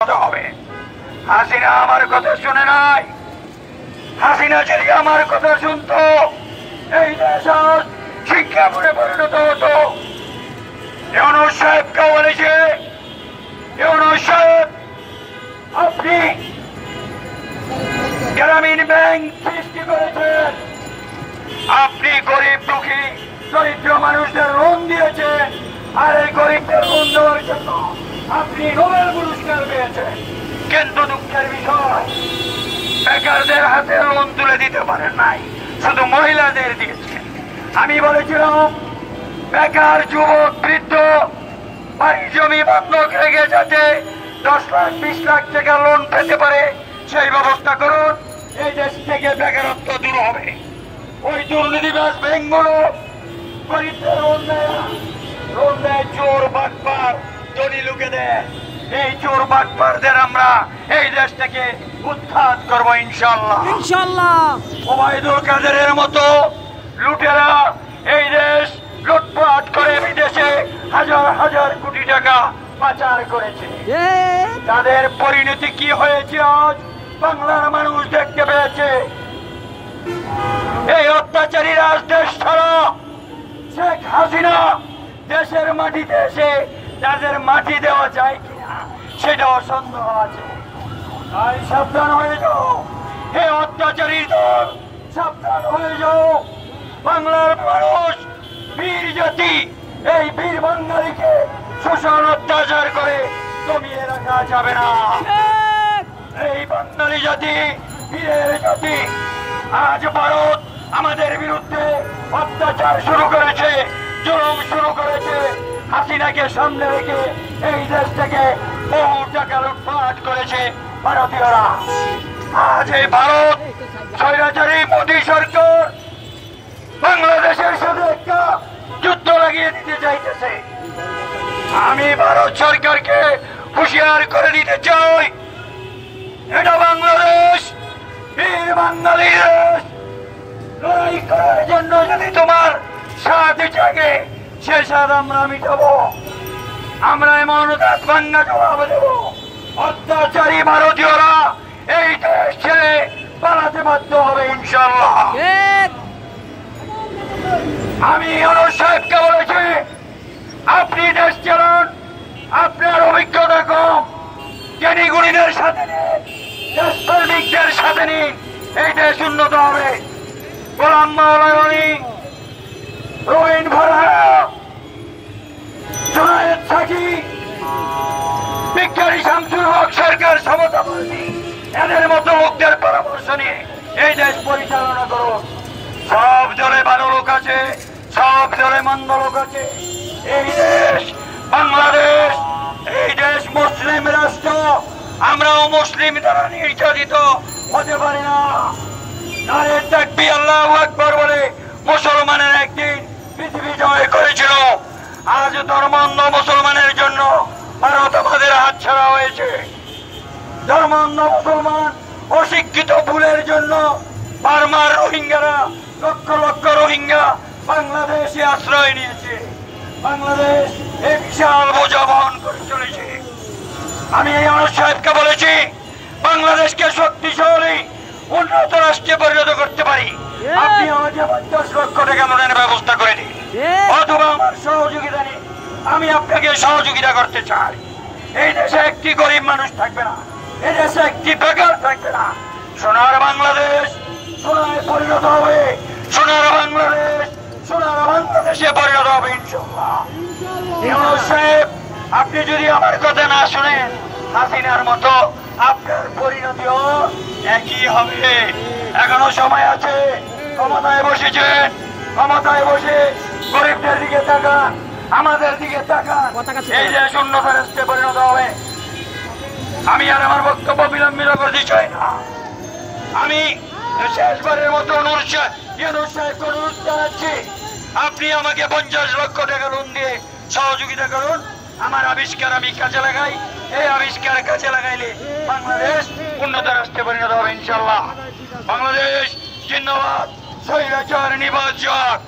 পরিণত হবে। হাসিনা আমার কথা শুনে নাই। হাসিনা যদি আমার কথা শুনতো, এই দেশ শিক্ষাপুরে পরিণত হতো। ইউনূস সাহেবকে বলেছে, ইউনূস সাহেব আপনি গ্রামীণ ব্যাংক সৃষ্টি করেছেন, আপনি গরিব দুঃখী দরিদ্র মানুষদের লোন দিয়েছেন, আর এই গরিবদের লোন দেওয়ার জন্য আপনি নোবেল পুরস্কার পেয়েছেন। কিন্তু দুঃখের বিষয়, বেকারদের হাতে লোন তুলে দিতে পারেন নাই, শুধু মহিলাদের দিয়েছেন। আমি বলেছিলাম বেকার যুবক বৃদ্ধ বাড়ি জমি বন্ধক রেখে যাতে 10 লাখ 20 লাখ টাকা লোন পেতে পারে সেই ব্যবস্থা করুন। এই দেশ থেকে বেকারত্ব দূর হবে। ওই দুর্নীতিবাজ ব্যাংকগুলো গরিবদের লোন দেয় চোর বাটপার ধনী লোকে দেয়। এই চোর বাটপারদের আমরা এই দেশ থেকে উৎখাত করবো ইনশাল্লাহ। ওবায়দুল কাদেরের মতো লুটেরা এই দেশ লুটপাট করে বিদেশে হাজার হাজার কোটি টাকা পাচার করেছে। তাদের পরিণতি কি হয়েছে আজ বাংলার মানুষ দেখতে পেয়েছে। এই অত্যাচারী রাজদেশ ছাড়া শেখ হাসিনা দেশের মাটিতে এসে তাদের মাটি দেওয়া যায় কিনা সেটাও সন্দেহ আছে। তাই সাবধান হয়ে যাও হে অত্যাচারী দল, সাবধান হয়ে যাও। বাংলার মানুষ বীর জাতি, এই বীর বাঙালিকে শোষণ অত্যাচার করে দমিয়ে রাখা যাবে না। এই বাঙালি জাতি বীরের জাতি। আজ ভারত আমাদের বিরুদ্ধে অত্যাচার শুরু করেছে, জুলুম শুরু করেছে। হাসিনাকে সামনে রেখে এই দেশ থেকে বহু টাকা লুটপাট করেছে ভারতীয়রা। আজ এই ভারত স্বৈরাচারী মোদী সরকার বাংলাদেশের সাথে একটা যুদ্ধ লাগিয়ে দিতে চাইতেছে। আমি ভারত সরকারকে হুঁশিয়ার করে দিতে চাই, এটা বাংলাদেশ, বীর বাঙালি দেশ। লড়াই করার জন্য যদি তোমার সাথ জাগে, সে সাথ আমরা মিটাবো। আমরা এমন দাঁত ভাঙ্গা জবাব দেব, অত্যাচারী ভারতীয়রা এই দেশ ছেড়ে পালাতে বাধ্য হবে ইনশাল্লাহ। আমি ইউনূস সাহেবকে বলেছি, আপনি দেশ চালান, আপনার অভিজ্ঞতা কম, জ্ঞানী গুণীদের সাথে নিন, দেশপ্রেমিকদের সাথে নিন, এই দেশ উন্নত হবে। গোলাম মাওলা রনি, রবীন ফারহানা, জুনায়েদ সাকি, বিজ্ঞানী শামসুল হক সরকার, সমতা পার্টি, এদের মতো লোকদের পরামর্শ নিয়ে এই দেশ পরিচালনা করুন। সব দলে ভালো লোক আছে, সব দলে মন্দ লোক আছে। এই দেশ বাংলাদেশ, এই দেশ মুসলিম রাষ্ট্র। আমরাও মুসলিম দ্বারা নির্যাতিত হতে পারি না। নারে তাকবীর, আল্লাহু আকবার বলে মুসলমানের একদিন পৃথিবী জয় করেছিল। আজ ধর্মান্ধ মুসলমানের জন্য ভারত আমাদের হাতছাড়া হয়েছে। ধর্মান্ধ মুসলমান অশিক্ষিত ভুলের জন্য বার্মার রোহিঙ্গারা, লক্ষ লক্ষ রোহিঙ্গা বাংলাদেশে আশ্রয় নিয়েছে। বাংলাদেশ এই বিশাল বোঝা বহন করে চলেছে। আমি ইউনূস সাহেবকে বলেছি, বাংলাদেশকে শক্তিশালী উন্নত রাষ্ট্রে পরিণত করতে পারি। আপনি আমাকে 50 লক্ষ টাকা লোনের ব্যবস্থা করে দিন, অথবা আমার সহযোগিতা নিন। আমি আপনাকে সহযোগিতা করতে চাই। এই দেশে একটি গরিব মানুষ থাকবে না, এই দেশে একটি বেকার থাকবে না। সোনার বাংলাদেশ সোনায় পরিণত হবে, সোনার বাংলাদেশ সোনার বাংলাদেশে পরিণত হবে ইনশাআল্লাহ। ইউনূস সাহেব, আপনি যদি আমার কথা না শুনেন, হাসিনার মতো আপনার পরিণতিও একই হবে। এখনো সময় আছে, ক্ষমতায় বসেছেন, ক্ষমতায় বসে গরিবদের দিকে তাকান, আমাদের দিকে তাকান। এই দেশ উন্নত রাষ্ট্রে পরিণত হবে। আমি আর আমার বক্তব্য বিলম্বিত করতে চাই না। আমি শেষবারের মতো ইউনূস সাহেবকে অনুরোধ জানাচ্ছি, আপনি আমাকে 50 লক্ষ টাকা লোন দিয়ে সহযোগিতা করুন। আমার আবিষ্কার আমি কাজে লাগাই, এই আবিষ্কার কাজে লাগাইলে বাংলাদেশ উন্নত রাষ্ট্রে পরিণত হবে ইনশাল্লাহ। বাংলাদেশ জিন্দাবাদ, স্বৈরাচার নিবাস যাক।